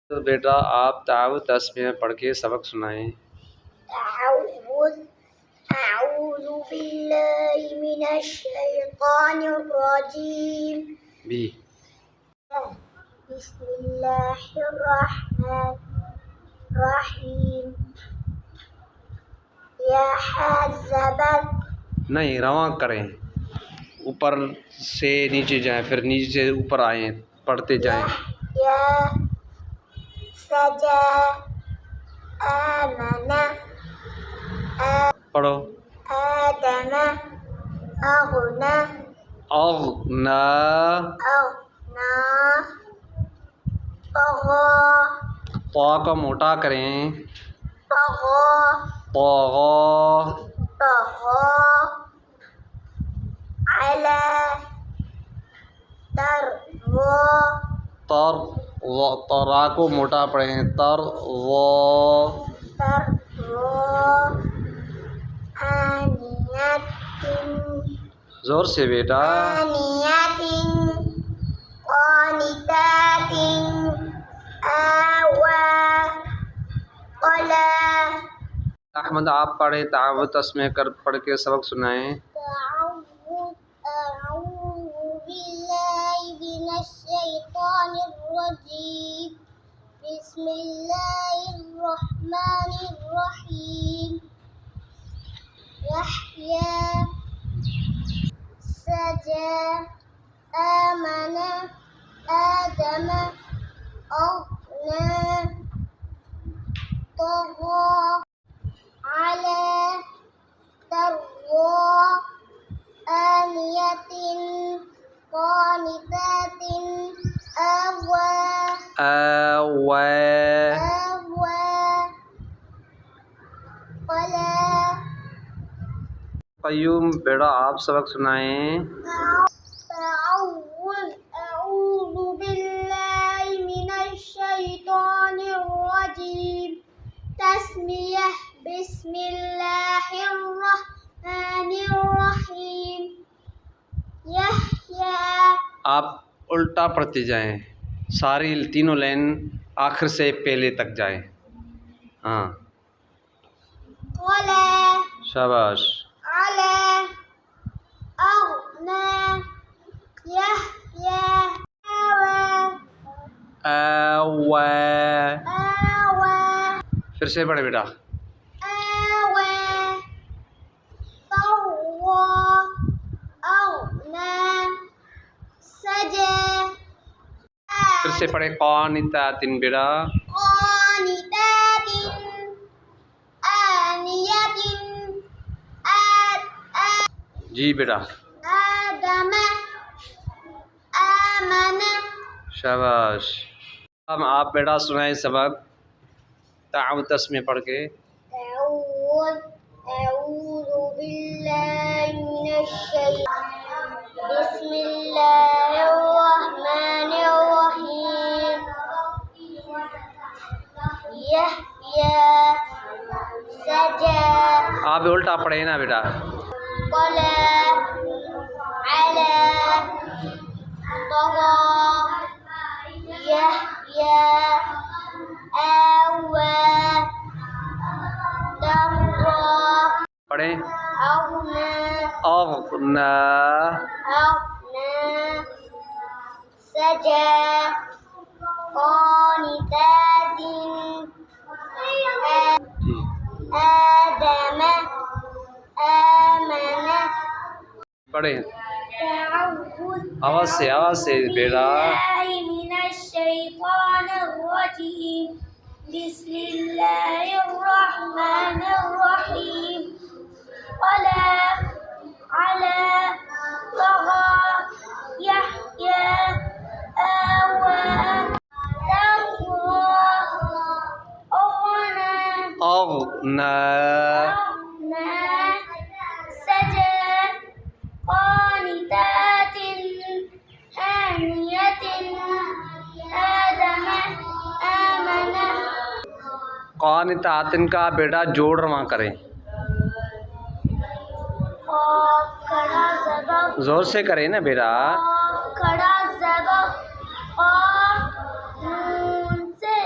تو بیٹا آپ تعاوذ تسمیہ پڑھ کے سبق سنائیں۔ أعوذ بالله من الشيطان الرجيم بھی بسم الله الرحمن الرحيم يا حزبت نہیں رواں کریں، اوپر سے نیچے جائیں، پھر نیچے سے اوپر آئیں، پڑھتے جائیں۔ يا سجى آمن پڑھو۔ آدم أغنى اغنا أغنى طغى طا کو موٹا کریں، طغى طغى طغى على ترضى ترا کو موٹا پڑھیں، ترضى ترضى آنية زور سے بیٹا۔ آنية قانتات آوى قلى احمد آپ پڑھیں، تعاوذ تسمیہ کر پڑھ کے سبق سنائیں۔ أعوذ بالله من الشيطان الرجيم بسم الله الرحمن الرحيم يحيى سجى آمن آدم أغنى طغى على ترضى آنية قانتات آوى قلى قیوم بیٹا آپ سبق سنائیں۔ أعوذ بالله من الشيطان الرجيم تسمية بسم الله الرحمن الرحيم يحيى آپ الٹا پڑھتے جائیں، ساری تینوں لائن آخر سے پہلے تک جائیں۔ ہاں قلى شاباش۔ على أغنى يحيى آوى پھر سے پڑھے بیٹا۔ آوى طغى أغنى سجى پھر سے پڑھے قانتات بیٹا۔ قانتات آنية جی بیٹا آدم آمن شاباش۔ اب آپ بیٹا سنائیں سبق تعاوذ تسمیہ پڑھ کے۔ أعوذ بالله من الشيطان بسم الله الرحمن الرحيم يحيى سجى آپ بھی الٹا پڑھیں نا بیٹا۔ قلى على طغى يحيى آوى ترضى پڑھیں۔ أغنى اغنا سجى قانتات آدم آمن پڑھیں تعوذ آواز سے بیٹا۔ بالله من الشيطان الرجيم بسم الله الرحمن الرحيم قلى على طغى يحيى آوى ترضى اغنا سجى قانتات آنية آدم آمن قانتات کا بیٹا جوڑ رواں کریں، کھڑا زبر زور سے کریں نا بیٹا۔ کھڑا زبر نون سے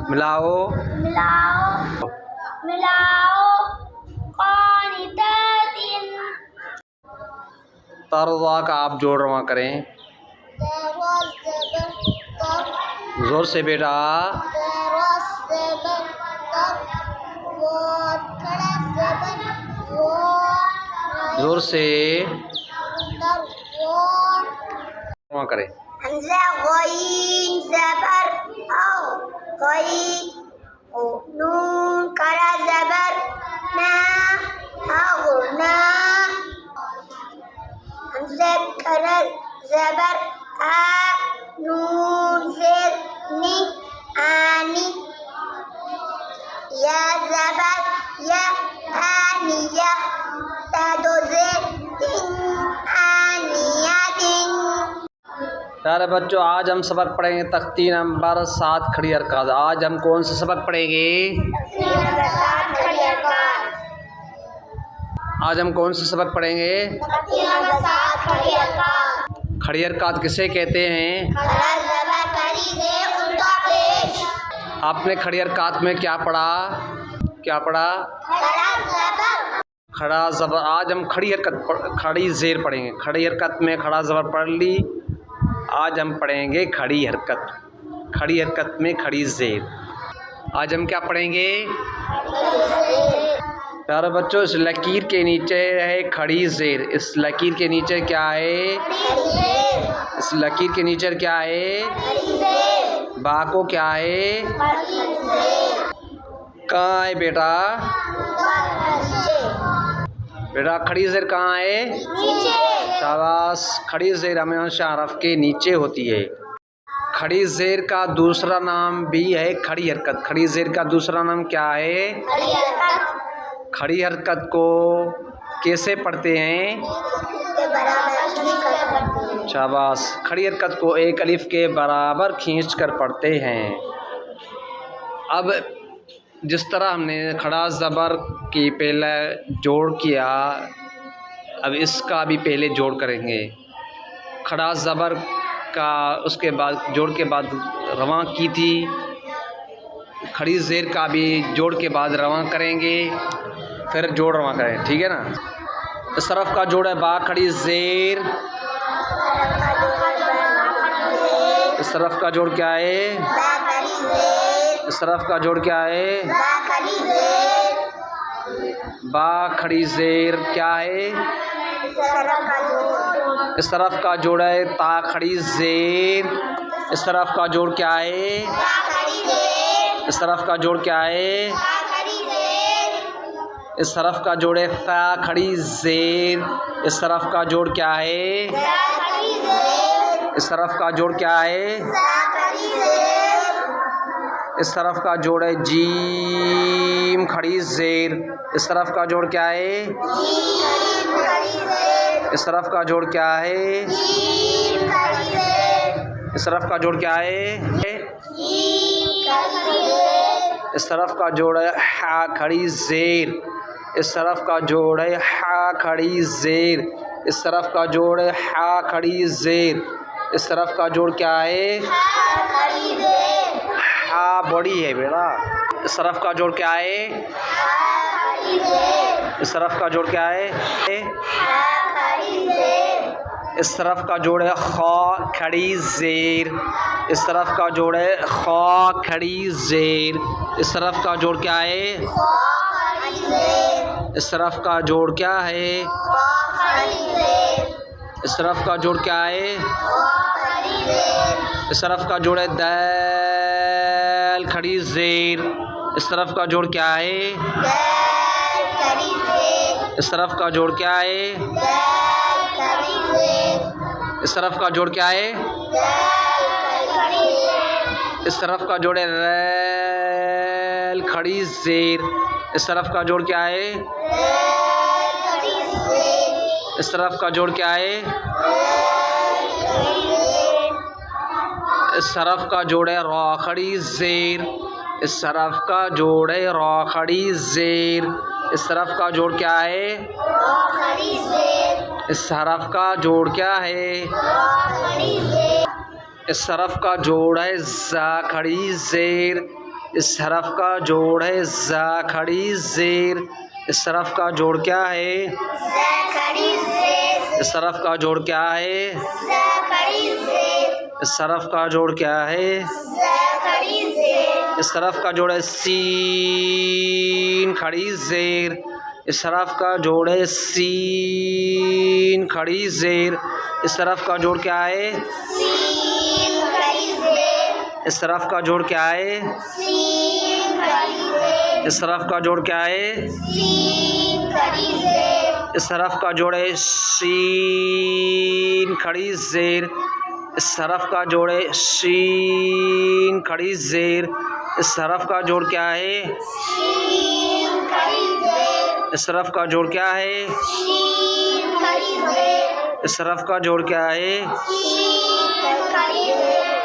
ملاؤ قانتاتن ترضا کا آپ جوڑ رواں کریں زور سے بیٹا زور سے رواں کریں حمزہ غین زبر او غین نون کرا زبر نا اغنا حمزہ کرا زبر آ نون زیر نی آنی یا زبر یا آنیہ تا دو زیر تین آنیاتن پیارے بچوں آج ہم سبق پڑھیں گے تختی نمبر 7 کھڑی حرکات آج ہم کون سے سبق پڑھیں گے آج ہم کون سے سبق پڑھیں گے کھڑی حرکات کسے کہتے ہیں آپ نے کھڑی حرکات میں کیا پڑھا کھڑا زبر آج ہم کھڑی زیر پڑھیں گے کھڑی حرکت میں کھڑا زبر پڑھ لی آج ہم پڑھیں گے کھڑی حرکت میں کھڑی زیر آج ہم کیا پڑھیں گے پیارے بچوں اس لکیر کے نیچے ہے کھڑی زیر اس لکیر کے نیچے کیا ہے اس لکیر کے نیچے کیا ہے با کو کیا ہے کہاں ہے بیٹا کھڑی زیر کہاں ہے شاباش کھڑی زیر ہمیشہ حرف کے نیچے ہوتی ہے کھڑی زیر کا دوسرا نام بھی ہے کھڑی حرکت کھڑی زیر کا دوسرا نام کیا ہے کھڑی حرکت کو کیسے پڑھتے ہیں شاباش کھڑی حرکت کو ایک الف کے برابر کھینچ کر پڑھتے ہیں اب جس طرح ہم نے کھڑا زبر کی پہلے جوڑ کیا اب اس کا بھی پہلے جوڑ کریں گے کھڑا زبر کا اس کے بعد جوڑ کے بعد رواں کی تھی کھڑی زیر کا بھی جوڑ کے بعد رواں کریں گے پھر جوڑ رواں کریں ٹھیک ہے نا اس طرف کا جوڑ ہے با کھڑی زیر اس طرف کا جوڑ کیا ہے اس طرف کا جوڑ کیا ہے با کھڑی زیر کیا ہے اس طرف کا جوڑ ہے تا کھڑی زیر اس طرف کا جوڑ کیا ہے اس طرف کا جوڑ کیا ہے اس طرف کا جوڑ ہے تا کھڑی زیر اس طرف کا جوڑ کیا ہے اس طرف کا جوڑ کیا ہے اس طرف کا جوڑ ہے جیم کھڑی زیر اس طرف کا جوڑ کیا ہے اس طرف کا جوڑ کیا ہے اس طرف کا جوڑ کیا ہے اس طرف کا جوڑ ہے ہا کھڑی زیر اس طرف کا جوڑ ہے ہا کھڑی زیر اس طرف کا جوڑ ہے ہا کھڑی زیر اس طرف کا جوڑ کیا ہے ہا بڑی ہے بیٹا اس طرف کا جوڑ کیا ہے اس طرف کا جوڑ کیا ہے اس طرف کا جوڑ ہے خا کھڑی زیر اس طرف کا جوڑ ہے خا کھڑی زیر اس طرف کا جوڑ کیا ہے اس طرف کا جوڑ کیا ہے اس طرف کا جوڑ کیا ہے اس طرف کا جوڑ ہے دال کھڑی زیر اس طرف کا جوڑ کیا ہے اس طرف کا جوڑ کیا ہے اس طرف کا جوڑ کیا ہے اس طرف کا جوڑ ہے ریل کھڑی زیر اس طرف کا جوڑ کیا ہے اس طرف کا جوڑ کیا ہے اس طرف کا جوڑ ہے را کھڑی زیر اس طرف کا جوڑ ہے را کھڑی زیر اس طرف کا جوڑ کیا ہے اس حرف کا جوڑ کیا ہے اس طرف کا جوڑ ہے زا کھڑی زیر اس حرف کا جوڑ ہے زا کھڑی زیر، اس حرف کا جوڑ کیا ہے؟ زا کھڑی زیر، اس حرف کا جوڑ کیا ہے؟ زا کھڑی زیر، اس حرف کا جوڑ کیا ہے؟ زا کھڑی زیر، اس حرف کا جوڑ ہے سین کھڑی زیر، اس حرف کا جوڑ ہے سین کھڑی زیر، اس حرف کا جوڑ کیا ہے؟ سین کھڑی زیر، اس حرف کا جوڑ کیا ہے؟ سین کھڑی زیر، اس حرف کا جوڑ کیا ہے؟ سین کھڑی زیر، اس حرف کا جوڑ ہے شین کھڑی زیر، اس حرف کا جوڑ ہے شین کھڑی زیر، اس حرف کا جوڑ کیا ہے؟ شین کھڑی زیر، اس حرف کا جوڑ کیا ہے؟ شین کھڑی زیر، اس حرف کا جوڑ کیا ہے؟ شین کھڑی زیر،